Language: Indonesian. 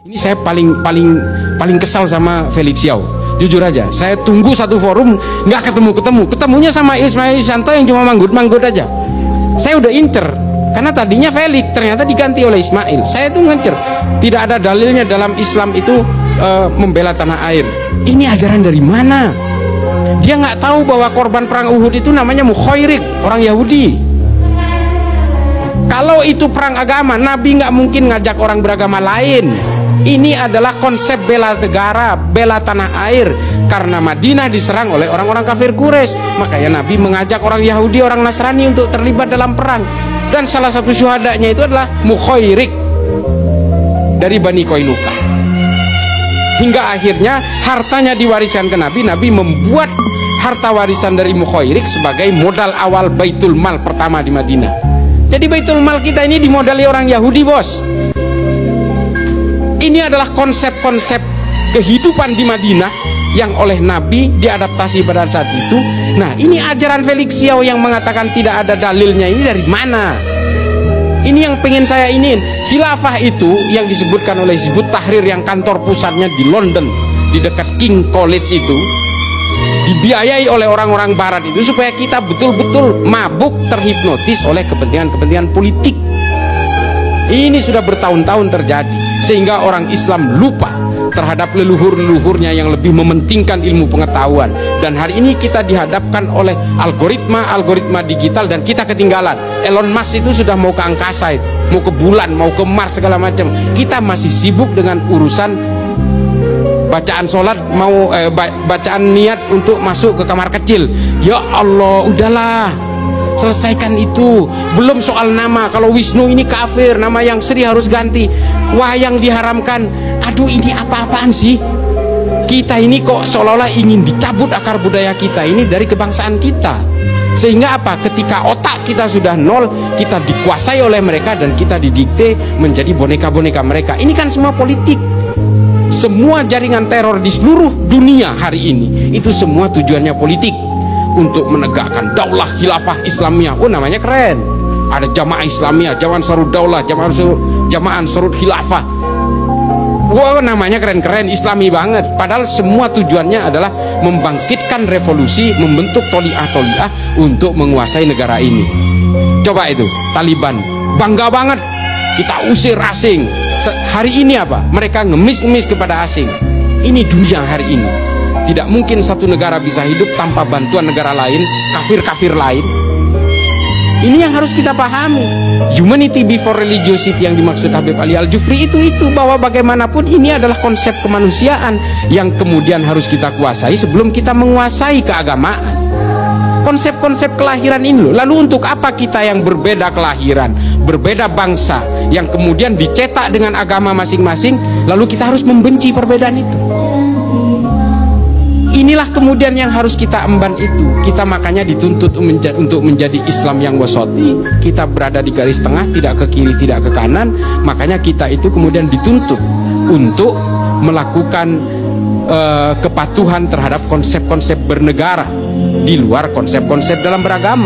Ini saya paling kesal sama Felix Xiao. Jujur aja, saya tunggu satu forum nggak ketemunya sama Ismail Santo yang cuma manggut aja. Saya udah incer karena tadinya Felix, ternyata diganti oleh Ismail. Saya tuh ngincer, tidak ada dalilnya dalam Islam itu membela tanah air. Ini ajaran dari mana? Dia nggak tahu bahwa korban perang Uhud itu namanya Mukhoirik, orang Yahudi. Kalau itu perang agama, Nabi nggak mungkin ngajak orang beragama lain. Ini adalah konsep bela negara, bela tanah air. Karena Madinah diserang oleh orang-orang kafir Quraisy, makanya Nabi mengajak orang Yahudi, orang Nasrani untuk terlibat dalam perang. Dan salah satu syuhadanya itu adalah Mukhoirik dari Bani Qainuqa. Hingga akhirnya hartanya diwariskan ke Nabi. Nabi membuat harta warisan dari Mukhoirik sebagai modal awal Baitul Mal pertama di Madinah. Jadi Baitul Mal kita ini dimodali orang Yahudi, bos. Ini adalah konsep-konsep kehidupan di Madinah yang oleh Nabi diadaptasi pada saat itu. Nah, ini ajaran Felix Xiao yang mengatakan tidak ada dalilnya, ini dari mana? Ini yang pengen saya iniin. Khilafah itu yang disebutkan oleh Hizbut Tahrir yang kantor pusatnya di London, di dekat King College itu, dibiayai oleh orang-orang barat itu supaya kita betul-betul mabuk, terhipnotis oleh kepentingan-kepentingan politik. Ini sudah bertahun-tahun terjadi, sehingga orang Islam lupa terhadap leluhur-leluhurnya yang lebih mementingkan ilmu pengetahuan. Dan hari ini kita dihadapkan oleh algoritma digital dan kita ketinggalan. Elon Musk itu sudah mau ke angkasa, mau ke bulan, mau ke Mars, segala macam. Kita masih sibuk dengan urusan bacaan sholat, mau bacaan niat untuk masuk ke kamar kecil. Ya Allah, udahlah, selesaikan itu. Belum soal nama, kalau Wisnu ini kafir, nama yang Sri harus ganti. Wayang diharamkan. Aduh, ini apa-apaan sih? Kita ini kok seolah-olah ingin dicabut akar budaya kita ini dari kebangsaan kita. Sehingga apa? Ketika otak kita sudah nol, kita dikuasai oleh mereka dan kita didikte menjadi boneka-boneka mereka. Ini kan semua politik. Semua jaringan teror di seluruh dunia hari ini itu semua tujuannya politik, untuk menegakkan daulah khilafah Islamiyah. Oh, namanya keren. Ada jamaah Islamiyah, jamaah Ansarud Daulah, jamaah Ansarud Khilafah. Wow, namanya keren-keren, Islami banget. Padahal semua tujuannya adalah membangkitkan revolusi, membentuk toliah-toliah untuk menguasai negara ini. Coba itu, Taliban bangga banget kita usir asing. Hari ini apa? Mereka ngemis-ngemis kepada asing. Ini dunia hari ini. Tidak mungkin satu negara bisa hidup tanpa bantuan negara lain, kafir-kafir lain. Ini yang harus kita pahami. Humanity before religiosity yang dimaksud Habib Ali Al-Jufri itu bahwa bagaimanapun ini adalah konsep kemanusiaan yang kemudian harus kita kuasai sebelum kita menguasai keagamaan. Konsep-konsep kelahiran ini loh. Lalu untuk apa kita yang berbeda kelahiran, berbeda bangsa, yang kemudian dicetak dengan agama masing-masing, lalu kita harus membenci perbedaan itu? Inilah kemudian yang harus kita emban itu. Kita makanya dituntut untuk menjadi Islam yang wasati. Kita berada di garis tengah, tidak ke kiri, tidak ke kanan. Makanya kita itu kemudian dituntut untuk melakukan kepatuhan terhadap konsep-konsep bernegara di luar konsep-konsep dalam beragama.